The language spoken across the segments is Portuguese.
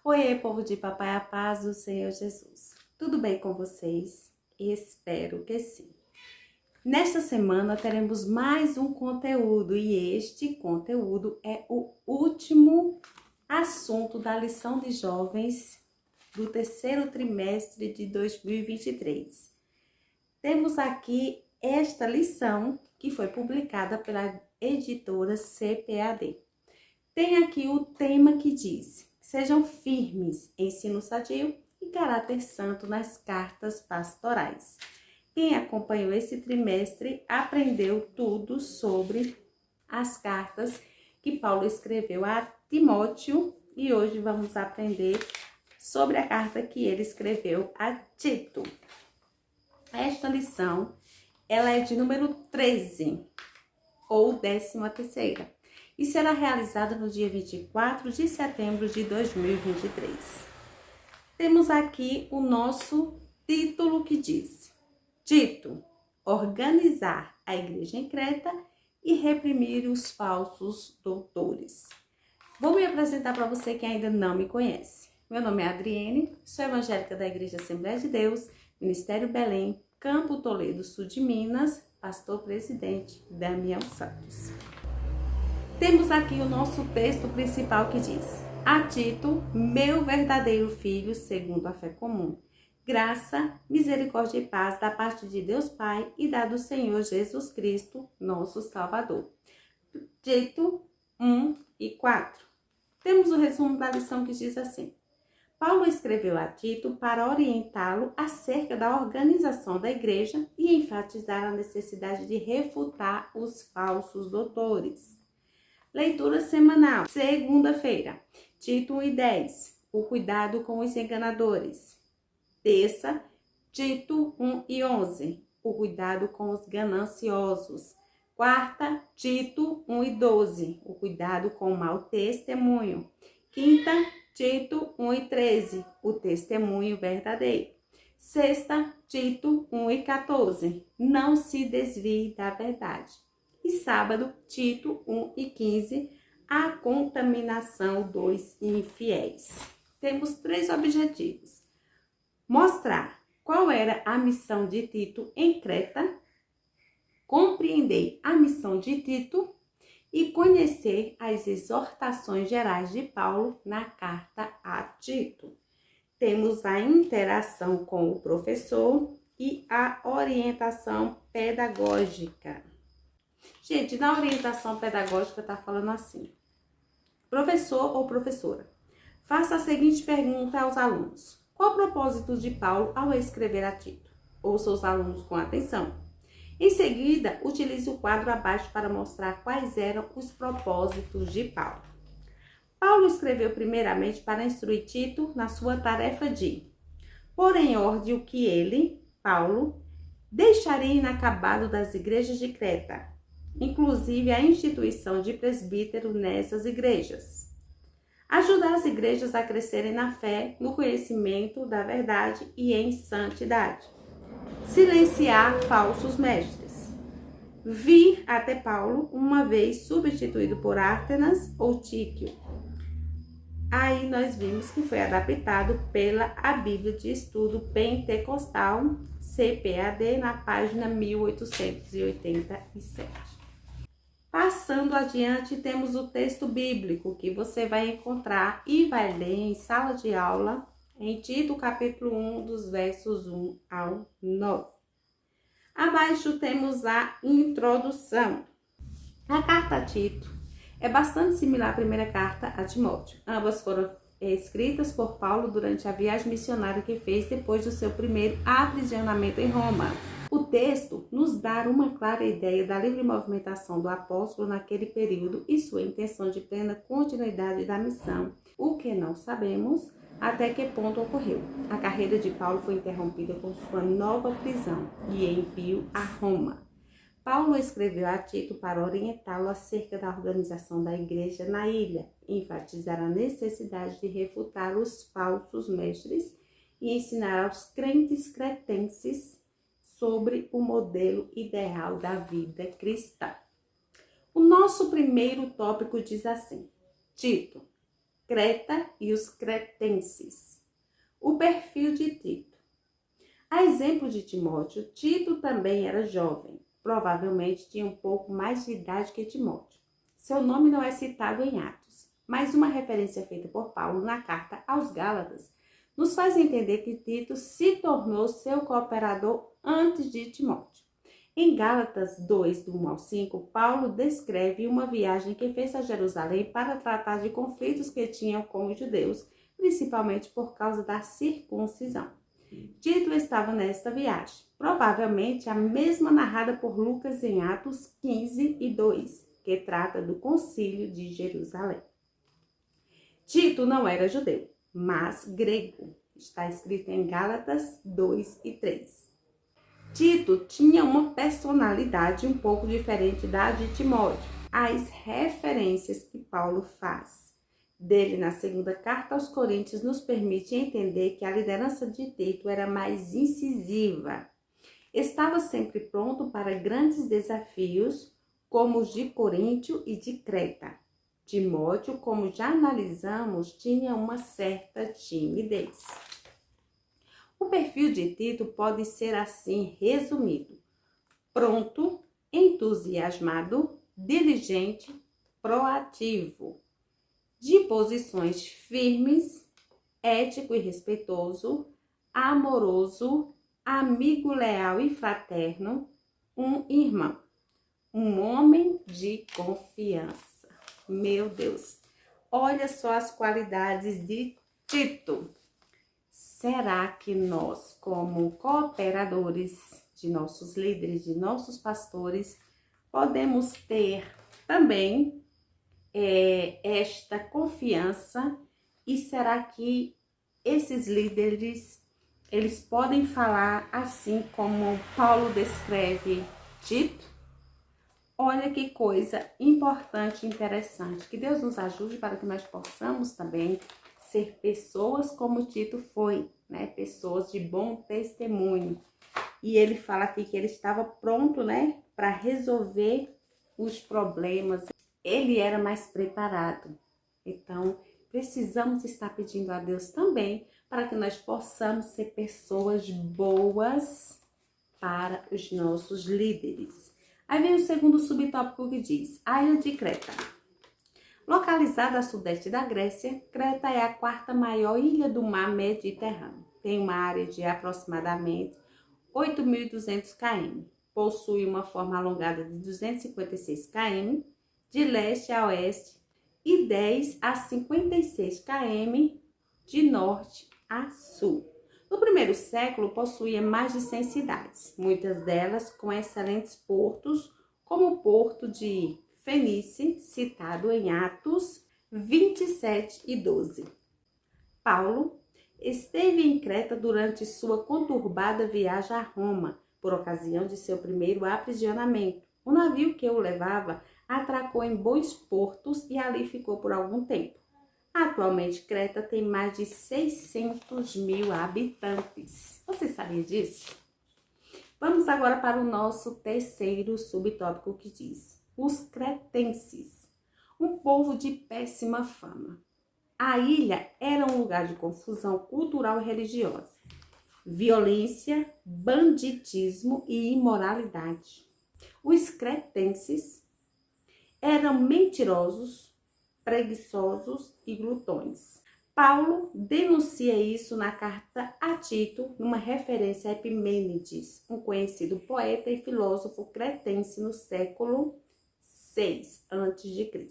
Oiê, povo de Papai, a paz do Senhor Jesus. Tudo bem com vocês? Espero que sim. Nesta semana teremos mais um conteúdo e este conteúdo é o último assunto da lição de jovens do terceiro trimestre de 2023. Temos aqui esta lição que foi publicada pela editora CPAD. Tem aqui o tema que diz: sejam firmes, ensino sadio e caráter santo nas cartas pastorais. Quem acompanhou esse trimestre aprendeu tudo sobre as cartas que Paulo escreveu a Timóteo e hoje vamos aprender sobre a carta que ele escreveu a Tito. Esta lição, ela é de número 13 ou 13ª. E será realizada no dia 24 de setembro de 2023. Temos aqui o nosso título que diz: Tito, organizar a igreja em Creta e reprimir os falsos doutores. Vou me apresentar para você que ainda não me conhece. Meu nome é Adriene, sou evangélica da Igreja Assembleia de Deus, Ministério Belém, Campo Toledo, sul de Minas, pastor-presidente Damião Santos. Temos aqui o nosso texto principal que diz: a Tito, meu verdadeiro filho, segundo a fé comum, graça, misericórdia e paz da parte de Deus Pai e da do Senhor Jesus Cristo, nosso Salvador. Tito 1 e 4. Temos o resumo da lição que diz assim: Paulo escreveu a Tito para orientá-lo acerca da organização da igreja e enfatizar a necessidade de refutar os falsos doutores. Leitura semanal, segunda-feira, Tito 1 e 10, o cuidado com os enganadores. Terça, Tito 1 e 11, o cuidado com os gananciosos. Quarta, Tito 1 e 12, o cuidado com o mau testemunho. Quinta, Tito 1 e 13, o testemunho verdadeiro. Sexta, Tito 1 e 14, não se desvie da verdade. E sábado, Tito 1 e 15, a contaminação dos infiéis. Temos 3 objetivos: mostrar qual era a missão de Tito em Creta, compreender a missão de Tito e conhecer as exortações gerais de Paulo na carta a Tito. Temos a interação com o professor e a orientação pedagógica. Gente, na orientação pedagógica está falando assim: professor ou professora, faça a seguinte pergunta aos alunos: qual o propósito de Paulo ao escrever a Tito? Ouça os alunos com atenção. Em seguida, utilize o quadro abaixo para mostrar quais eram os propósitos de Paulo. Paulo escreveu primeiramente para instruir Tito na sua tarefa de pôr em ordem o que ele, Paulo, deixaria inacabado das igrejas de Creta, inclusive a instituição de presbítero nessas igrejas. Ajudar as igrejas a crescerem na fé, no conhecimento da verdade e em santidade. Silenciar falsos mestres. Vir até Paulo, uma vez substituído por Ártenas ou Tíquio. Aí nós vimos que foi adaptado pela a Bíblia de Estudo Pentecostal, CPAD, na página 1887. Passando adiante, temos o texto bíblico que você vai encontrar e vai ler em sala de aula em Tito, capítulo 1, dos versos 1 ao 9. Abaixo temos a introdução. A carta a Tito é bastante similar à primeira carta a Timóteo. Ambas foram escritas por Paulo durante a viagem missionária que fez depois do seu primeiro aprisionamento em Roma. O texto nos dá uma clara ideia da livre movimentação do apóstolo naquele período e sua intenção de plena continuidade da missão, o que não sabemos até que ponto ocorreu. A carreira de Paulo foi interrompida com sua nova prisão e envio a Roma. Paulo escreveu a Tito para orientá-lo acerca da organização da igreja na ilha, enfatizar a necessidade de refutar os falsos mestres e ensinar aos crentes cretenses sobre o modelo ideal da vida cristã. O nosso primeiro tópico diz assim: Tito, Creta e os cretenses. O perfil de Tito. A exemplo de Timóteo, Tito também era jovem. Provavelmente tinha um pouco mais de idade que Timóteo. Seu nome não é citado em Atos, mas uma referência feita por Paulo na carta aos Gálatas nos faz entender que Tito se tornou seu cooperador antes de Timóteo. Em Gálatas 2, do 1 ao 5, Paulo descreve uma viagem que fez a Jerusalém para tratar de conflitos que tinham com os judeus, principalmente por causa da circuncisão. Tito estava nesta viagem, provavelmente a mesma narrada por Lucas em Atos 15 e 2, que trata do concílio de Jerusalém. Tito não era judeu, mas grego. Está escrito em Gálatas 2 e 3. Tito tinha uma personalidade um pouco diferente da de Timóteo. As referências que Paulo faz dele na segunda carta aos Coríntios nos permite entender que a liderança de Tito era mais incisiva. Estava sempre pronto para grandes desafios, como os de Coríntio e de Creta. Timóteo, como já analisamos, tinha uma certa timidez. O perfil de Tito pode ser assim resumido: pronto, entusiasmado, diligente, proativo, de posições firmes, ético e respeitoso, amoroso, amigo leal e fraterno, um irmão, um homem de confiança. Meu Deus, olha só as qualidades de Tito. Será que nós, como cooperadores de nossos líderes, de nossos pastores, podemos ter também esta confiança? E será que esses líderes, eles podem falar assim como Paulo descreve Tito? Olha que coisa importante e interessante. Que Deus nos ajude para que nós possamos também ser pessoas como Tito foi, né? Pessoas de bom testemunho. E ele fala aqui que ele estava pronto, né, para resolver os problemas. Ele era mais preparado. Então, precisamos estar pedindo a Deus também para que nós possamos ser pessoas boas para os nossos líderes. Aí vem o segundo subtópico que diz: a ilha de Creta. Localizada a sudeste da Grécia, Creta é a quarta maior ilha do mar Mediterrâneo. Tem uma área de aproximadamente 8.200 km. Possui uma forma alongada de 256 km, de leste a oeste, e 10 a 56 km, de norte a sul. No primeiro século, possuía mais de 100 cidades, muitas delas com excelentes portos, como o porto de Fenice, citado em Atos 27 e 12. Paulo esteve em Creta durante sua conturbada viagem a Roma, por ocasião de seu primeiro aprisionamento. O navio que o levava atracou em bons portos e ali ficou por algum tempo. Atualmente, Creta tem mais de 600 mil habitantes. Você sabia disso? Vamos agora para o nosso terceiro subtópico que diz: os cretenses, um povo de péssima fama. A ilha era um lugar de confusão cultural e religiosa, violência, banditismo e imoralidade. Os cretenses eram mentirosos, preguiçosos e glutões. Paulo denuncia isso na carta a Tito, numa referência a Epimênides, um conhecido poeta e filósofo cretense no século 6 a.C.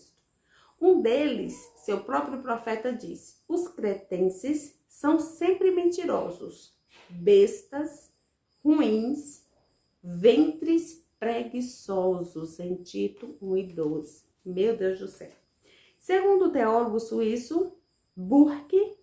Um deles, seu próprio profeta, disse: os cretenses são sempre mentirosos, bestas, ruins, ventres preguiçosos, em Tito 1 e 12. Meu Deus do céu. Segundo o teólogo suíço Burke,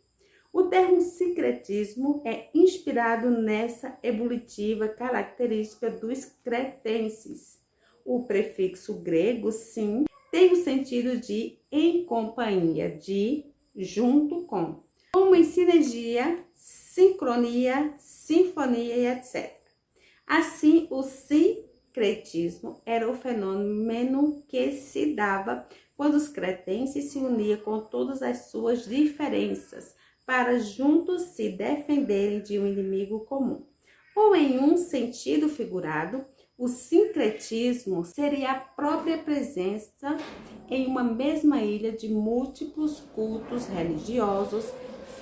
o termo sincretismo é inspirado nessa ebulitiva característica dos cretenses. O prefixo grego sim tem o sentido de em companhia, de junto com, como em sinergia, sincronia, sinfonia e etc. Assim, o sincretismo era o fenômeno que se dava quando os cretenses se uniam com todas as suas diferenças para juntos se defenderem de um inimigo comum. Ou em um sentido figurado, o sincretismo seria a própria presença em uma mesma ilha de múltiplos cultos religiosos,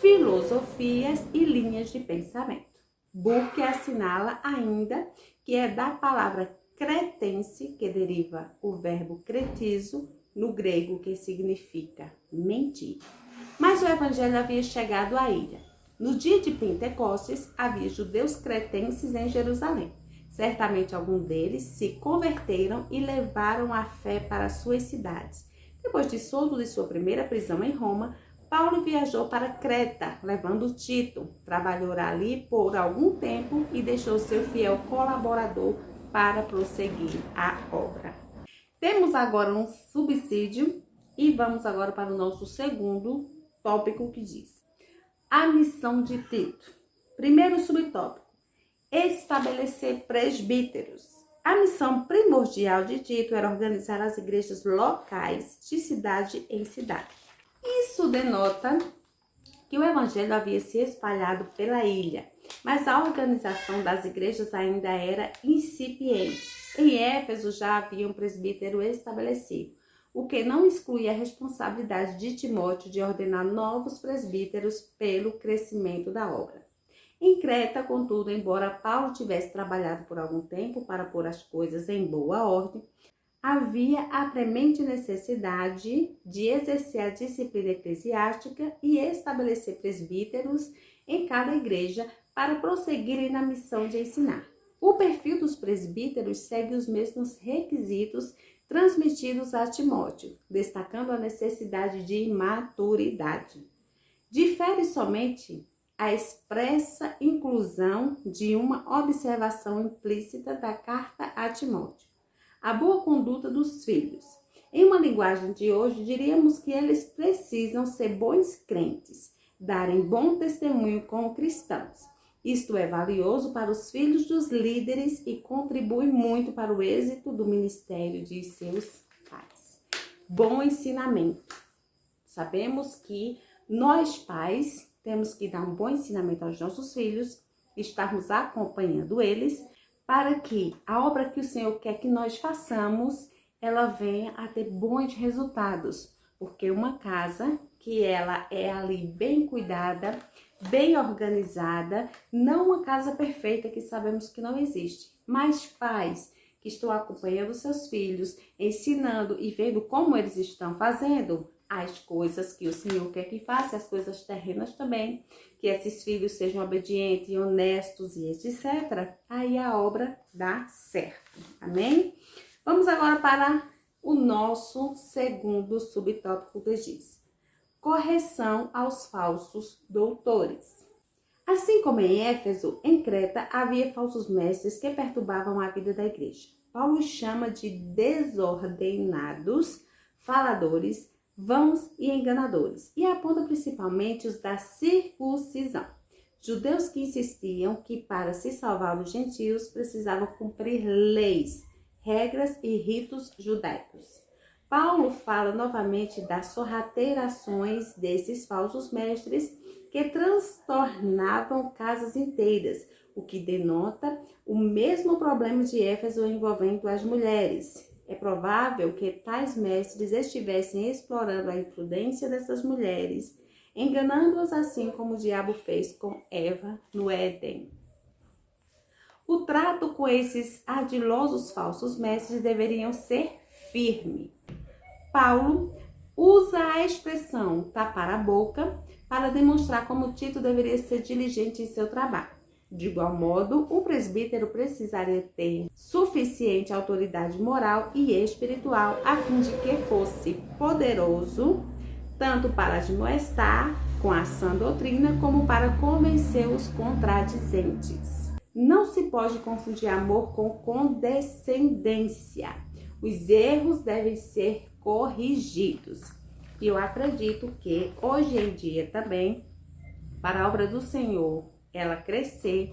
filosofias e linhas de pensamento. Burke assinala ainda que é da palavra cretense que deriva o verbo cretizo, no grego, que significa mentir. Mas o evangelho havia chegado à ilha. No dia de Pentecostes, havia judeus cretenses em Jerusalém. Certamente alguns deles se converteram e levaram a fé para suas cidades. Depois de solto de sua primeira prisão em Roma, Paulo viajou para Creta, levando Tito. Trabalhou ali por algum tempo e deixou seu fiel colaborador para prosseguir a obra. Temos agora um subsídio e vamos agora para o nosso segundo tópico, que diz: a missão de Tito. Primeiro subtópico: estabelecer presbíteros. A missão primordial de Tito era organizar as igrejas locais de cidade em cidade. Isso denota que o evangelho havia se espalhado pela ilha, mas a organização das igrejas ainda era incipiente. Em Éfeso já havia um presbítero estabelecido, o que não exclui a responsabilidade de Timóteo de ordenar novos presbíteros pelo crescimento da obra. Em Creta, contudo, embora Paulo tivesse trabalhado por algum tempo para pôr as coisas em boa ordem, havia a premente necessidade de exercer a disciplina eclesiástica e estabelecer presbíteros em cada igreja para prosseguirem na missão de ensinar. O perfil dos presbíteros segue os mesmos requisitos transmitidos a Timóteo, destacando a necessidade de maturidade. Difere somente a expressa inclusão de uma observação implícita da carta a Timóteo: a boa conduta dos filhos. Em uma linguagem de hoje, diríamos que eles precisam ser bons crentes, darem bom testemunho como cristãos. Isto é valioso para os filhos dos líderes e contribui muito para o êxito do ministério de seus pais. Bom ensinamento. Sabemos que nós, pais, temos que dar um bom ensinamento aos nossos filhos, estarmos acompanhando eles, para que a obra que o Senhor quer que nós façamos, ela venha a ter bons resultados. Porque uma casa que ela é ali bem cuidada, bem organizada, não uma casa perfeita que sabemos que não existe, mas pais que estão acompanhando seus filhos, ensinando e vendo como eles estão fazendo as coisas que o Senhor quer que faça, as coisas terrenas também, que esses filhos sejam obedientes, honestos e etc. Aí a obra dá certo, amém? Vamos agora para o nosso segundo subtópico, que diz: correção aos falsos doutores. Assim como em Éfeso, em Creta havia falsos mestres que perturbavam a vida da igreja. Paulo chama de desordenados, faladores, vãos e enganadores, e aponta principalmente os da circuncisão. Judeus que insistiam que para se salvar os gentios precisavam cumprir leis, regras e ritos judaicos. Paulo fala novamente das sorrateirações desses falsos mestres que transtornavam casas inteiras, o que denota o mesmo problema de Éfeso envolvendo as mulheres. É provável que tais mestres estivessem explorando a imprudência dessas mulheres, enganando-as assim como o diabo fez com Eva no Éden. O trato com esses ardilosos falsos mestres deveriam ser firme. Paulo usa a expressão tapar a boca para demonstrar como Tito deveria ser diligente em seu trabalho. De igual modo, o presbítero precisaria ter suficiente autoridade moral e espiritual a fim de que fosse poderoso tanto para admoestar com a sã doutrina como para convencer os contradizentes. Não se pode confundir amor com condescendência. Os erros devem ser corrigidos. E eu acredito que hoje em dia também, para a obra do Senhor ela crescer,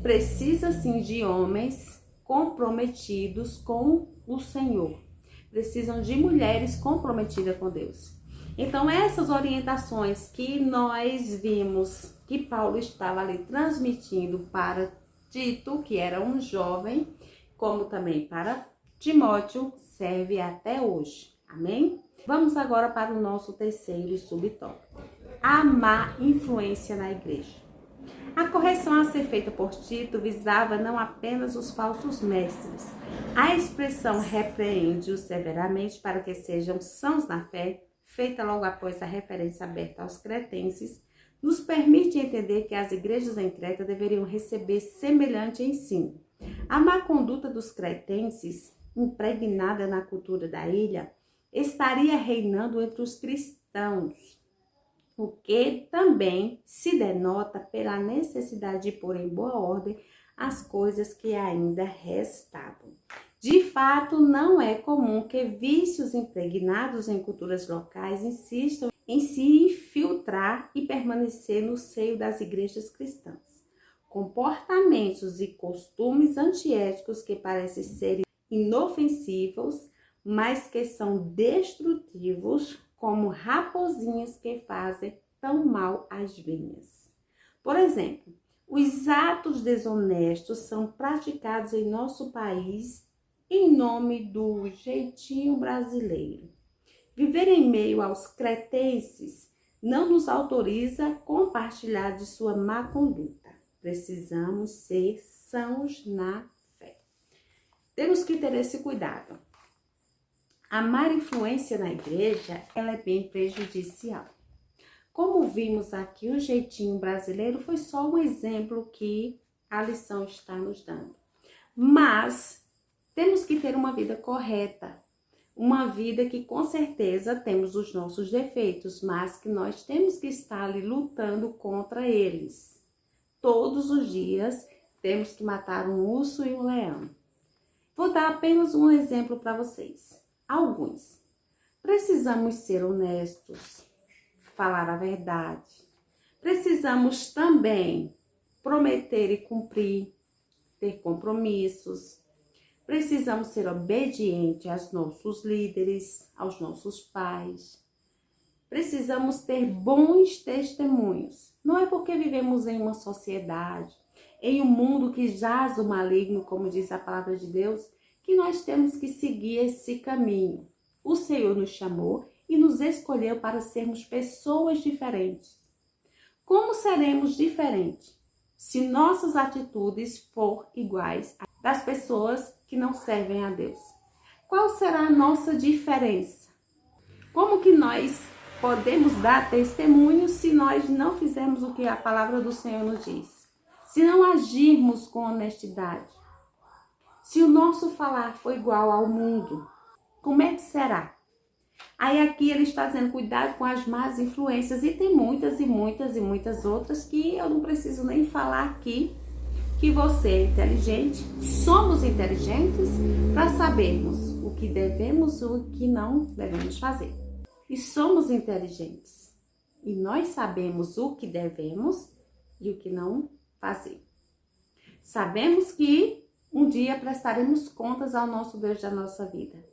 precisa sim de homens comprometidos com o Senhor, precisam de mulheres comprometidas com Deus. Então, essas orientações que nós vimos que Paulo estava ali transmitindo para Tito, que era um jovem, como também para Timóteo, serve até hoje. Amém? Vamos agora para o nosso terceiro subtópico: a má influência na igreja. A correção a ser feita por Tito visava não apenas os falsos mestres. A expressão repreende-os severamente para que sejam sãos na fé, feita logo após a referência aberta aos cretenses, nos permite entender que as igrejas em Creta deveriam receber semelhante ensino. A má conduta dos cretenses, impregnada na cultura da ilha, estaria reinando entre os cristãos, o que também se denota pela necessidade de pôr em boa ordem as coisas que ainda restavam. De fato, não é comum que vícios impregnados em culturas locais insistam em se infiltrar e permanecer no seio das igrejas cristãs. Comportamentos e costumes antiéticos que parecem ser inofensivos, mas que são destrutivos, como raposinhas que fazem tão mal às vinhas. Por exemplo, os atos desonestos são praticados em nosso país em nome do jeitinho brasileiro. Viver em meio aos cretenses não nos autoriza a compartilhar de sua má conduta. Precisamos ser sãos na fé. Temos que ter esse cuidado. A má influência na igreja, ela é bem prejudicial. Como vimos aqui, o jeitinho brasileiro foi só um exemplo que a lição está nos dando. Mas temos que ter uma vida correta, uma vida que com certeza temos os nossos defeitos, mas que nós temos que estar ali lutando contra eles. Todos os dias temos que matar um urso e um leão. Vou dar apenas um exemplo para vocês. Alguns. Precisamos ser honestos, falar a verdade. Precisamos também prometer e cumprir, ter compromissos. Precisamos ser obedientes aos nossos líderes, aos nossos pais. Precisamos ter bons testemunhos. Não é porque vivemos em uma sociedade, em um mundo que jaz o maligno, como diz a palavra de Deus, que nós temos que seguir esse caminho. O Senhor nos chamou e nos escolheu para sermos pessoas diferentes. Como seremos diferentes se nossas atitudes for iguais às das pessoas que não servem a Deus? Qual será a nossa diferença? Como que nós podemos dar testemunho se nós não fizermos o que a palavra do Senhor nos diz? Se não agirmos com honestidade? Se o nosso falar for igual ao mundo, como é que será? Aí aqui ele está dizendo, cuidado com as más influências. E tem muitas e muitas e muitas outras que eu não preciso nem falar aqui, que você é inteligente, somos inteligentes para sabermos o que devemos e o que não devemos fazer. E somos inteligentes. E nós sabemos o que devemos e o que não fazer. Sabemos que um dia prestaremos contas ao nosso Deus da nossa vida.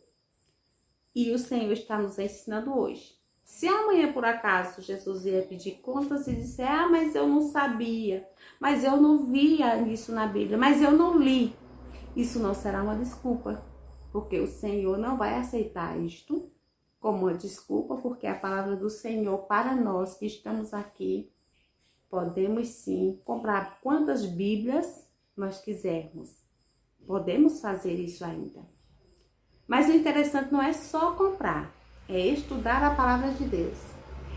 E o Senhor está nos ensinando hoje. Se amanhã, por acaso, Jesus vier pedir contas e disser, mas eu não sabia, mas eu não via isso na Bíblia, mas eu não li. Isso não será uma desculpa, porque o Senhor não vai aceitar isto como uma desculpa, porque a palavra do Senhor para nós que estamos aqui, podemos sim comprar quantas Bíblias nós quisermos. Podemos fazer isso ainda. Mas o interessante não é só comprar, é estudar a palavra de Deus.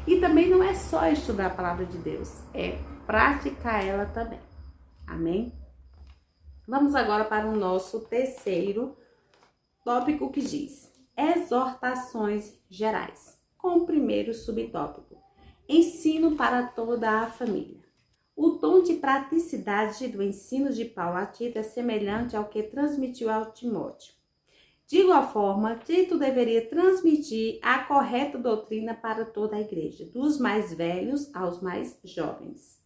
E também não é só estudar a palavra de Deus, é praticar ela também. Amém? Vamos agora para o nosso terceiro tópico que diz: exortações gerais. Com o primeiro subtópico: ensino para toda a família. O tom de praticidade do ensino de Paulo a Tito é semelhante ao que transmitiu ao Timóteo. De igual forma, Tito deveria transmitir a correta doutrina para toda a igreja, dos mais velhos aos mais jovens.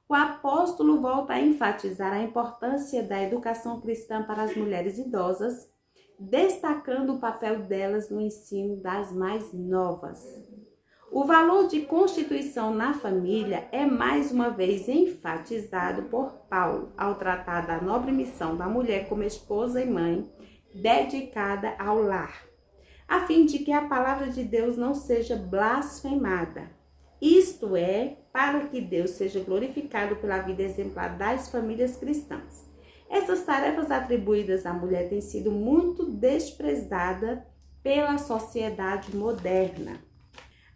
O apóstolo volta a enfatizar a importância da educação cristã para as mulheres idosas, destacando o papel delas no ensino das mais novas. O valor de constituição na família é mais uma vez enfatizado por Paulo ao tratar da nobre missão da mulher como esposa e mãe dedicada ao lar, a fim de que a palavra de Deus não seja blasfemada. Isto é, para que Deus seja glorificado pela vida exemplar das famílias cristãs. Essas tarefas atribuídas à mulher têm sido muito desprezadas pela sociedade moderna.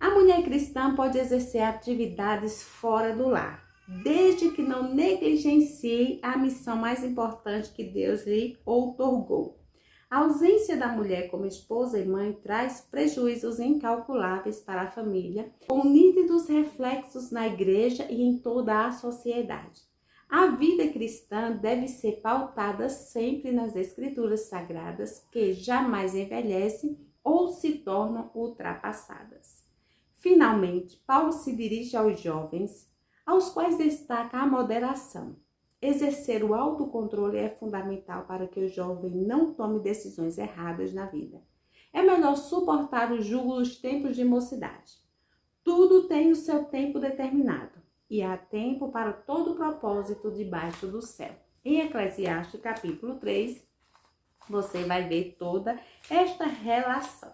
A mulher cristã pode exercer atividades fora do lar, desde que não negligencie a missão mais importante que Deus lhe outorgou. A ausência da mulher como esposa e mãe traz prejuízos incalculáveis para a família, com nítidos reflexos na igreja e em toda a sociedade. A vida cristã deve ser pautada sempre nas escrituras sagradas, que jamais envelhecem ou se tornam ultrapassadas. Finalmente, Paulo se dirige aos jovens, aos quais destaca a moderação. Exercer o autocontrole é fundamental para que o jovem não tome decisões erradas na vida. É melhor suportar o jugo dos tempos de mocidade. Tudo tem o seu tempo determinado e há tempo para todo propósito debaixo do céu. Em Eclesiastes capítulo 3, você vai ver toda esta relação.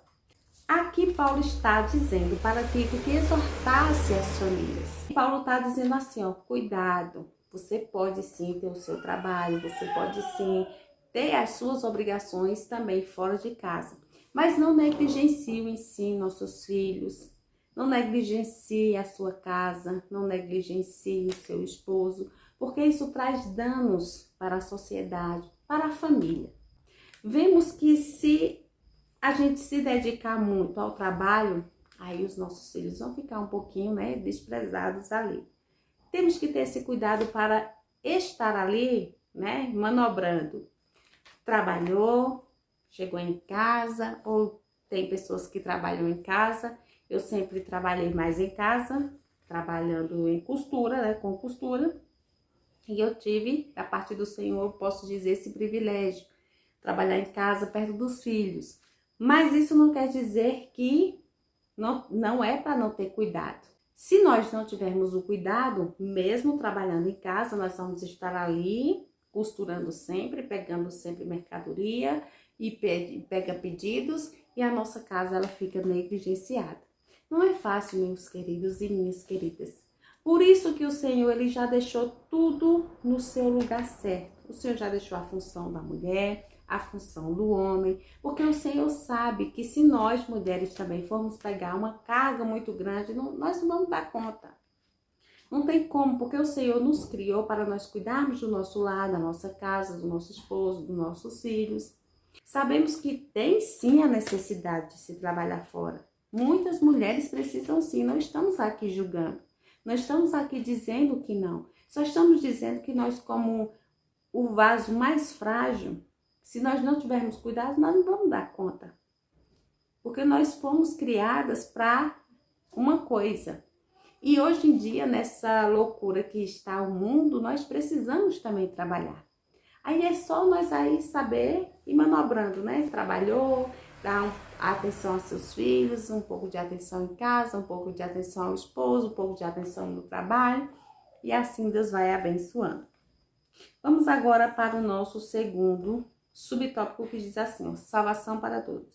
Aqui Paulo está dizendo para Tito que exortasse as famílias. Paulo está dizendo assim, cuidado, você pode sim ter o seu trabalho, você pode sim ter as suas obrigações também fora de casa. Mas não negligencie o ensino aos seus filhos, não negligencie a sua casa, não negligencie o seu esposo, porque isso traz danos para a sociedade, para a família. Vemos que se a gente se dedicar muito ao trabalho, aí os nossos filhos vão ficar um pouquinho, desprezados ali. Temos que ter esse cuidado para estar ali, manobrando. Trabalhou, chegou em casa, ou tem pessoas que trabalham em casa. Eu sempre trabalhei mais em casa, trabalhando em costura, com costura. E eu tive, da parte do Senhor, eu posso dizer, esse privilégio, trabalhar em casa perto dos filhos. Mas isso não quer dizer que não é para não ter cuidado. Se nós não tivermos o cuidado, mesmo trabalhando em casa, nós vamos estar ali costurando sempre, pegando sempre mercadoria e pega pedidos e a nossa casa ela fica negligenciada. Não é fácil, meus queridos e minhas queridas. Por isso que o Senhor ele já deixou tudo no seu lugar certo. O Senhor já deixou a função da mulher, a função do homem, porque o Senhor sabe que se nós mulheres também formos pegar uma carga muito grande, nós não vamos dar conta. Não tem como, porque o Senhor nos criou para nós cuidarmos do nosso lar, da nossa casa, do nosso esposo, dos nossos filhos. Sabemos que tem sim a necessidade de se trabalhar fora. Muitas mulheres precisam sim, não estamos aqui julgando, não estamos aqui dizendo que não. Só estamos dizendo que nós, como o vaso mais frágil, se nós não tivermos cuidado, nós não vamos dar conta. Porque nós fomos criadas para uma coisa. E hoje em dia, nessa loucura que está o mundo, nós precisamos também trabalhar. Aí é só nós aí saber ir manobrando, Trabalhou, dar atenção aos seus filhos, um pouco de atenção em casa, um pouco de atenção ao esposo, um pouco de atenção no trabalho. E assim Deus vai abençoando. Vamos agora para o nosso segundo subtópico que diz assim, salvação para todos.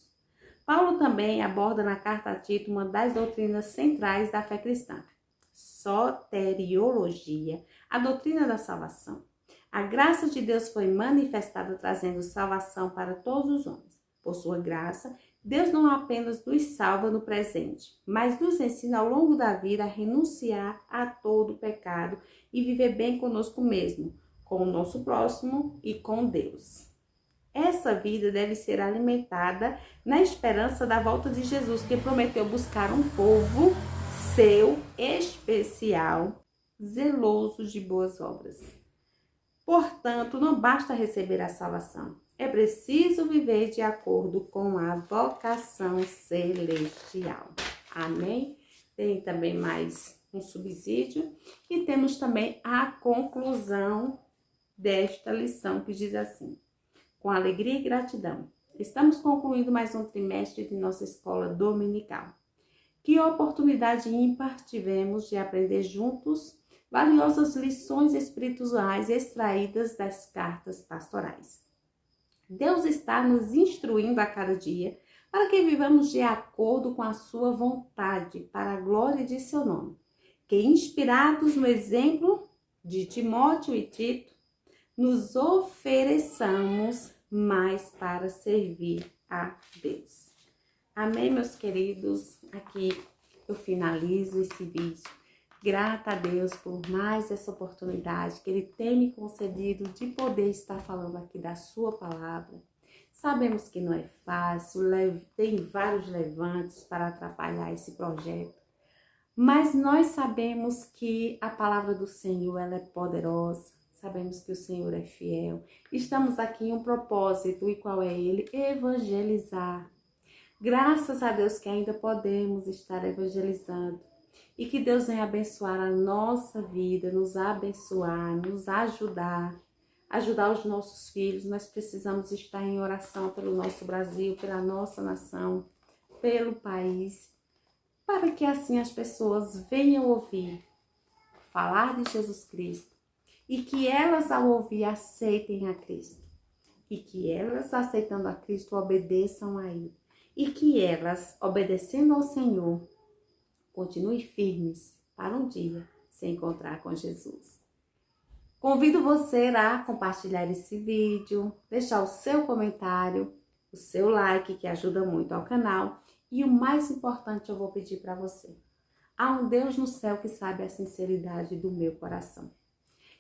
Paulo também aborda na carta a Tito uma das doutrinas centrais da fé cristã, soteriologia, a doutrina da salvação. A graça de Deus foi manifestada trazendo salvação para todos os homens. Por sua graça, Deus não apenas nos salva no presente, mas nos ensina ao longo da vida a renunciar a todo pecado e viver bem conosco mesmo, com o nosso próximo e com Deus. Essa vida deve ser alimentada na esperança da volta de Jesus, que prometeu buscar um povo seu especial, zeloso de boas obras. Portanto, não basta receber a salvação, é preciso viver de acordo com a vocação celestial. Amém? Tem também mais um subsídio e temos também a conclusão desta lição que diz assim: com alegria e gratidão, Estamos concluindo mais um trimestre de nossa escola dominical. Que oportunidade ímpar tivemos de aprender juntos valiosas lições espirituais extraídas das cartas pastorais. Deus está nos instruindo a cada dia para que vivamos de acordo com a sua vontade, para a glória de seu nome. Que, inspirados no exemplo de Timóteo e Tito, nos ofereçamos mais para servir a Deus. Amém, meus queridos? Aqui eu finalizo esse vídeo. Grata a Deus por mais essa oportunidade que Ele tem me concedido de poder estar falando aqui da sua palavra. Sabemos que não é fácil, tem vários levantes para atrapalhar esse projeto. Mas nós sabemos que a palavra do Senhor ela é poderosa. Sabemos que o Senhor é fiel. Estamos aqui em um propósito, e qual é ele? Evangelizar. Graças a Deus que ainda podemos estar evangelizando. E que Deus venha abençoar a nossa vida, nos abençoar, nos ajudar os nossos filhos. Nós precisamos estar em oração pelo nosso Brasil, pela nossa nação, pelo país, para que assim as pessoas venham ouvir falar de Jesus Cristo e que elas, ao ouvir, aceitem a Cristo. E que elas, aceitando a Cristo, obedeçam a Ele. E que elas, obedecendo ao Senhor, continuem firmes para um dia se encontrar com Jesus. Convido você a compartilhar esse vídeo, deixar o seu comentário, o seu like, que ajuda muito ao canal. E o mais importante eu vou pedir para você. Há um Deus no céu que sabe a sinceridade do meu coração.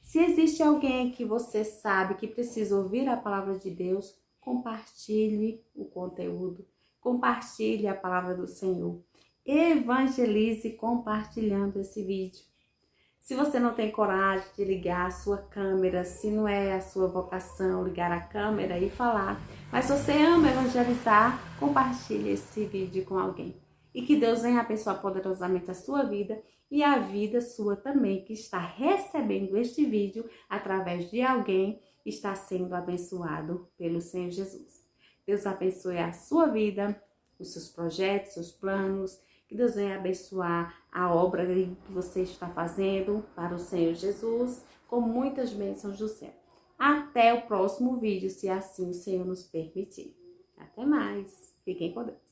Se existe alguém que você sabe que precisa ouvir a palavra de Deus, compartilhe o conteúdo, compartilhe a palavra do Senhor. Evangelize compartilhando esse vídeo. Se você não tem coragem de ligar a sua câmera, se não é a sua vocação ligar a câmera e falar, mas você ama evangelizar, compartilhe esse vídeo com alguém. E que Deus venha abençoar poderosamente a sua vida e a vida sua também, que está recebendo este vídeo através de alguém que está sendo abençoado pelo Senhor Jesus. Deus abençoe a sua vida, os seus projetos, seus planos. Que Deus venha abençoar a obra que você está fazendo para o Senhor Jesus, com muitas bênçãos do céu. Até o próximo vídeo, se assim o Senhor nos permitir. Até mais. Fiquem com Deus.